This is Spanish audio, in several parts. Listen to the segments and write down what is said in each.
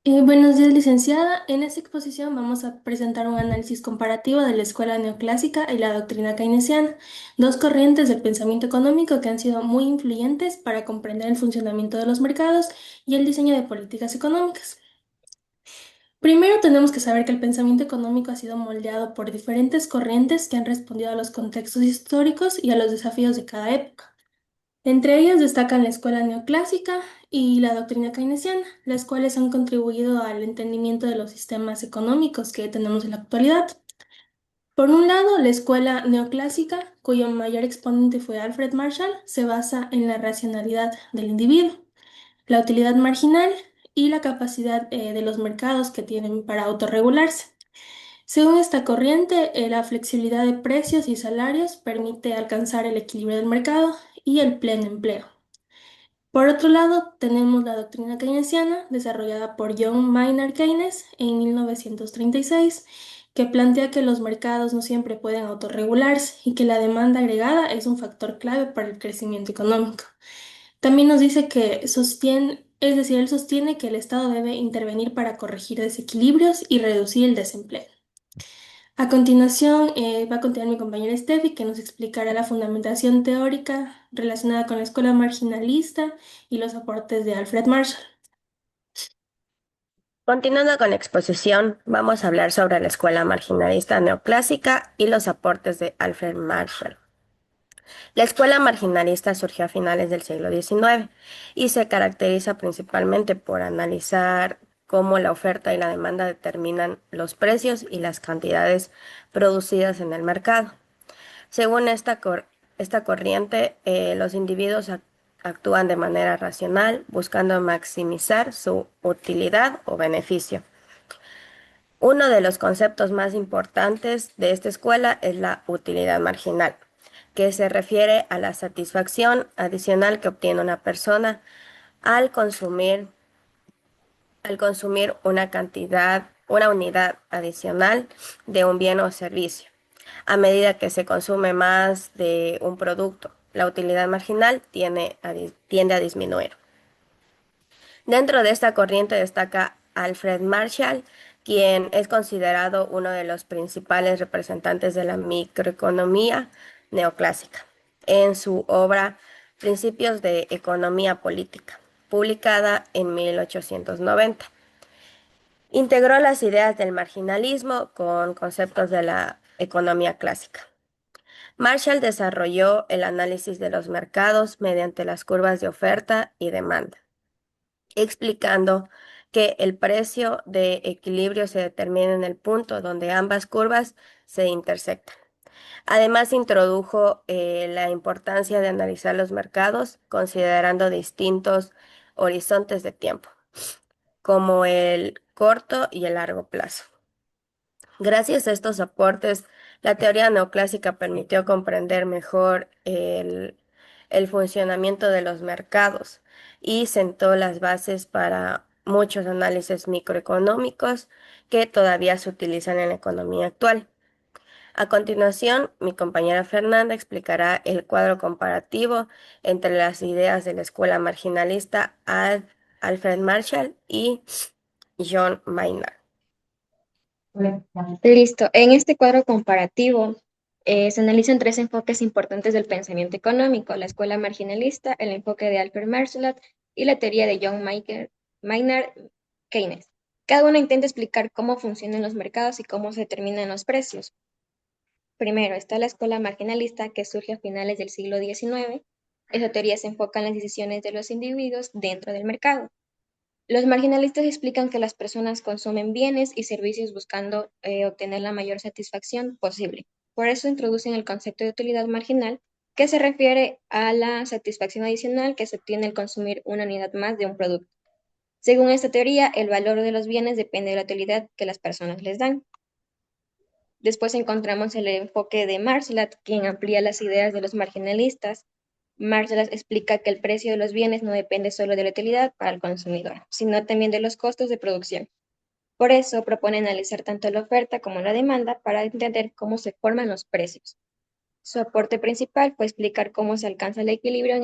Buenos días, licenciada. En esta exposición vamos a presentar un análisis comparativo de la escuela neoclásica y la doctrina keynesiana, dos corrientes del pensamiento económico que han sido muy influyentes para comprender el funcionamiento de los mercados y el diseño de políticas económicas. Primero tenemos que saber que el pensamiento económico ha sido moldeado por diferentes corrientes que han respondido a los contextos históricos y a los desafíos de cada época. Entre ellas destacan la escuela neoclásica y la doctrina keynesiana, las cuales han contribuido al entendimiento de los sistemas económicos que tenemos en la actualidad. Por un lado, la escuela neoclásica, cuyo mayor exponente fue Alfred Marshall, se basa en la racionalidad del individuo, la utilidad marginal y la capacidad de los mercados que tienen para autorregularse. Según esta corriente, la flexibilidad de precios y salarios permite alcanzar el equilibrio del mercado y el pleno empleo. Por otro lado, tenemos la doctrina keynesiana, desarrollada por John Maynard Keynes en 1936, que plantea que los mercados no siempre pueden autorregularse y que la demanda agregada es un factor clave para el crecimiento económico. También nos dice que sostiene, es decir, él sostiene que el Estado debe intervenir para corregir desequilibrios y reducir el desempleo. A continuación, va a continuar mi compañera Steffi, que nos explicará la fundamentación teórica relacionada con la escuela marginalista y los aportes de Alfred Marshall. Continuando con la exposición, vamos a hablar sobre la escuela marginalista neoclásica y los aportes de Alfred Marshall. La escuela marginalista surgió a finales del siglo XIX y se caracteriza principalmente por analizar cómo la oferta y la demanda determinan los precios y las cantidades producidas en el mercado. Según esta corriente, los individuos actúan de manera racional, buscando maximizar su utilidad o beneficio. Uno de los conceptos más importantes de esta escuela es la utilidad marginal, que se refiere a la satisfacción adicional que obtiene una persona al consumir, una unidad adicional de un bien o servicio. A medida que se consume más de un producto, la utilidad marginal tiende a disminuir. Dentro de esta corriente destaca Alfred Marshall, quien es considerado uno de los principales representantes de la microeconomía neoclásica, en su obra Principios de Economía Política, publicada en 1890. Integró las ideas del marginalismo con conceptos de la economía clásica. Marshall desarrolló el análisis de los mercados mediante las curvas de oferta y demanda, explicando que el precio de equilibrio se determina en el punto donde ambas curvas se intersectan. Además, introdujo la importancia de analizar los mercados considerando distintos horizontes de tiempo, como el corto y el largo plazo. Gracias a estos aportes, la teoría neoclásica permitió comprender mejor el funcionamiento de los mercados y sentó las bases para muchos análisis microeconómicos que todavía se utilizan en la economía actual. A continuación, mi compañera Fernanda explicará el cuadro comparativo entre las ideas de la escuela marginalista Alfred Marshall y John Maynard. Listo. En este cuadro comparativo se analizan tres enfoques importantes del pensamiento económico: la escuela marginalista, el enfoque de Alfred Marshall y la teoría de Maynard Keynes. Cada uno intenta explicar cómo funcionan los mercados y cómo se determinan los precios. Primero está la escuela marginalista, que surge a finales del siglo XIX. Esa teoría se enfoca en las decisiones de los individuos dentro del mercado. Los marginalistas explican que las personas consumen bienes y servicios buscando obtener la mayor satisfacción posible. Por eso introducen el concepto de utilidad marginal, que se refiere a la satisfacción adicional que se obtiene al consumir una unidad más de un producto. Según esta teoría, el valor de los bienes depende de la utilidad que las personas les dan. Después encontramos el enfoque de Marslat, quien amplía las ideas de los marginalistas. Marslat explica que el precio de los bienes no depende solo de la utilidad para el consumidor, sino también de los costos de producción. Por eso propone analizar tanto la oferta como la demanda para entender cómo se forman los precios. Su aporte principal fue explicar cómo se alcanza el equilibrio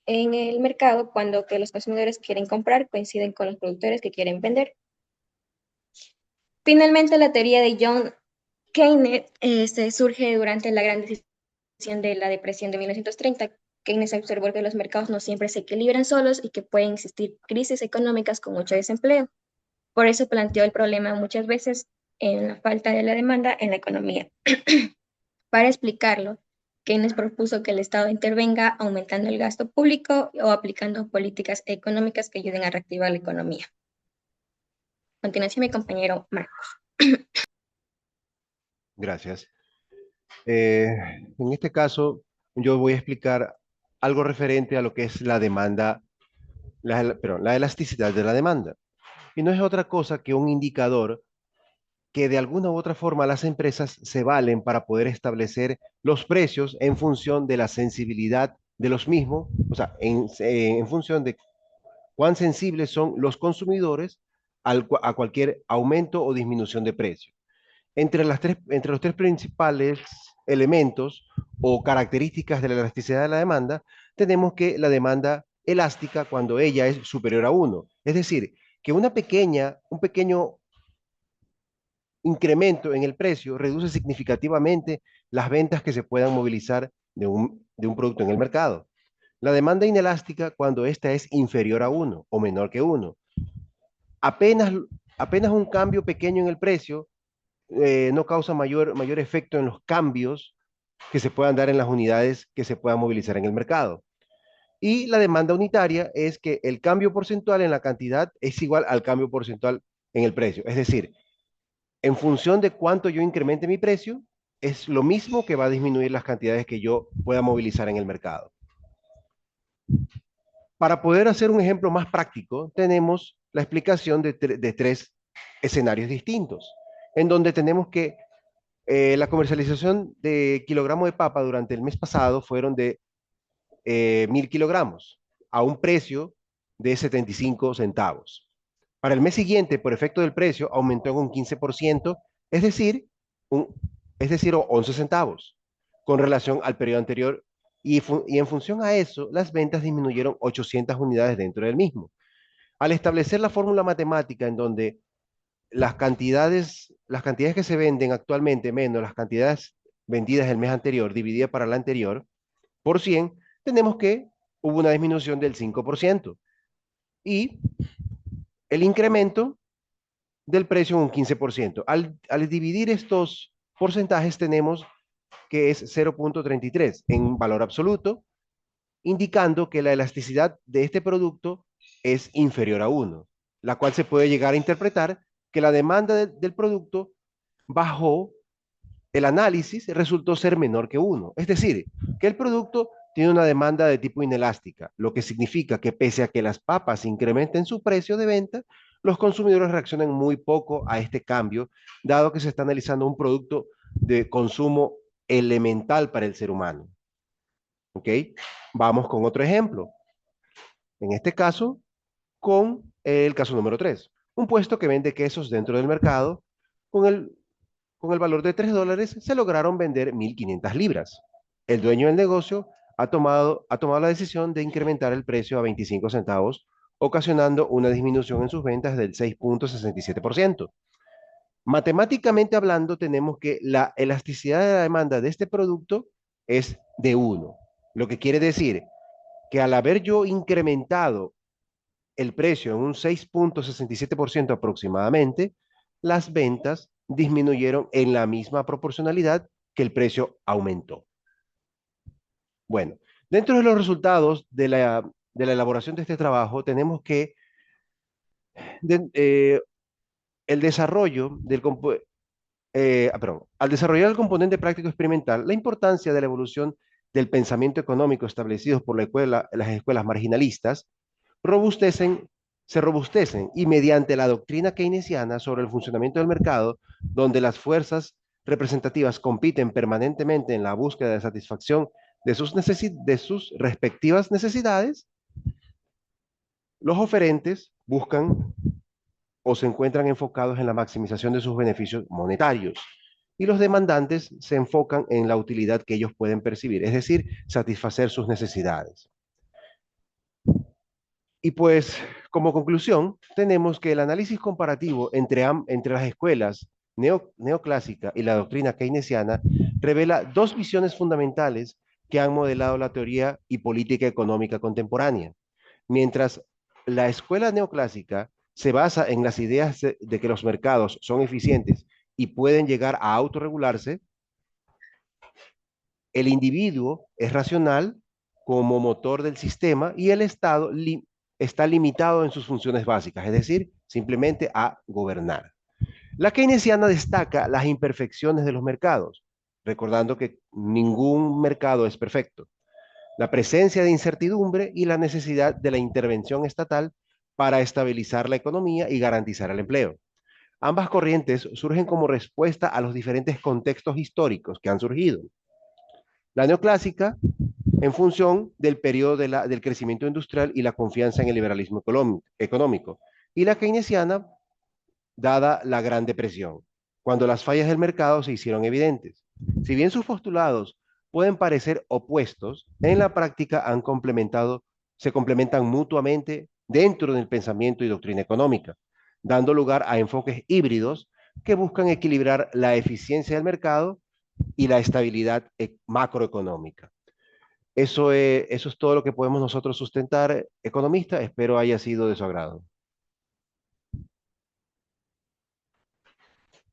en el mercado cuando que los consumidores quieren comprar coinciden con los productores que quieren vender. Finalmente, la teoría de John Keynes surge durante la gran decisión de la depresión de 1930. Keynes observó que los mercados no siempre se equilibran solos y que pueden existir crisis económicas con mucho desempleo. Por eso planteó el problema muchas veces en la falta de la demanda en la economía. Para explicarlo, Keynes propuso que el Estado intervenga aumentando el gasto público o aplicando políticas económicas que ayuden a reactivar la economía. A continuación, mi compañero Marcos. Gracias. En este caso, yo voy a explicar algo referente a lo que es la demanda, la elasticidad de la demanda. Y no es otra cosa que un indicador que de alguna u otra forma las empresas se valen para poder establecer los precios en función de la sensibilidad de los mismos, o sea, en función de cuán sensibles son los consumidores a cualquier aumento o disminución de precio. Entre los tres principales elementos o características de la elasticidad de la demanda, tenemos que la demanda elástica cuando ella es superior a uno. Es decir, que un pequeño incremento en el precio reduce significativamente las ventas que se puedan movilizar de un producto en el mercado. La demanda inelástica cuando ésta es inferior a uno o menor que uno. Apenas, apenas un cambio pequeño en el precio no causa mayor efecto en los cambios que se puedan dar en las unidades que se puedan movilizar en el mercado. Y la demanda unitaria es que el cambio porcentual en la cantidad es igual al cambio porcentual en el precio. Es decir, en función de cuánto yo incremente mi precio, es lo mismo que va a disminuir las cantidades que yo pueda movilizar en el mercado. Para poder hacer un ejemplo más práctico, tenemos la explicación de tres escenarios distintos, en donde tenemos que la comercialización de kilogramo de papa durante el mes pasado fueron de 1.000 kilogramos a un precio de 75 centavos. Para el mes siguiente, por efecto del precio, aumentó en un 15%, es decir, un, es decir, 11 centavos con relación al periodo anterior y en función a eso, las ventas disminuyeron 800 unidades dentro del mismo. Al establecer la fórmula matemática en donde las cantidades que se venden actualmente menos las cantidades vendidas el mes anterior dividida para la anterior por 100, tenemos que hubo una disminución del 5% y el incremento del precio en un 15%. Al dividir estos porcentajes tenemos que es 0.33 en valor absoluto, indicando que la elasticidad de este producto es inferior a 1, la cual se puede llegar a interpretar que la demanda del producto bajo el análisis resultó ser menor que 1. Es decir, que el producto tiene una demanda de tipo inelástica, lo que significa que pese a que las papas incrementen su precio de venta, los consumidores reaccionan muy poco a este cambio, dado que se está analizando un producto de consumo elemental para el ser humano. ¿Ok? Vamos con otro ejemplo. En este caso, con el caso número 3. Un puesto que vende quesos dentro del mercado, con con el valor de $3, se lograron vender 1.500 libras. El dueño del negocio ha tomado la decisión de incrementar el precio a 25 centavos, ocasionando una disminución en sus ventas del 6.67%. Matemáticamente hablando, tenemos que la elasticidad de la demanda de este producto es de 1, lo que quiere decir que al haber yo incrementado el precio en un 6.67% aproximadamente, las ventas disminuyeron en la misma proporcionalidad que el precio aumentó. Bueno, dentro de los resultados de la elaboración de este trabajo, tenemos que de, el desarrollo al desarrollar el componente práctico experimental, la importancia de la evolución del pensamiento económico establecidos por las escuelas marginalistas robustecen, se robustecen y mediante la doctrina keynesiana sobre el funcionamiento del mercado, donde las fuerzas representativas compiten permanentemente en la búsqueda de satisfacción de sus respectivas necesidades, los oferentes buscan o se encuentran enfocados en la maximización de sus beneficios monetarios y los demandantes se enfocan en la utilidad que ellos pueden percibir, es decir, satisfacer sus necesidades. Y pues, Como conclusión, tenemos que el análisis comparativo entre las escuelas neoclásica y la doctrina keynesiana revela dos visiones fundamentales que han modelado la teoría y política económica contemporánea. Mientras la escuela neoclásica se basa en las ideas de que los mercados son eficientes y pueden llegar a autorregularse, el individuo es racional como motor del sistema y el Estado está limitado en sus funciones básicas, es decir, simplemente a gobernar. La keynesiana destaca las imperfecciones de los mercados, recordando que ningún mercado es perfecto, la presencia de incertidumbre y la necesidad de la intervención estatal para estabilizar la economía y garantizar el empleo. Ambas corrientes surgen como respuesta a los diferentes contextos históricos que han surgido. La neoclásica, en función del periodo del crecimiento industrial y la confianza en el liberalismo económico, y la keynesiana, dada la Gran Depresión, cuando las fallas del mercado se hicieron evidentes. Si bien sus postulados pueden parecer opuestos, en la práctica se complementan mutuamente dentro del pensamiento y doctrina económica, dando lugar a enfoques híbridos que buscan equilibrar la eficiencia del mercado y la estabilidad macroeconómica. Eso es todo lo que podemos nosotros sustentar, economista. Espero haya sido de su agrado.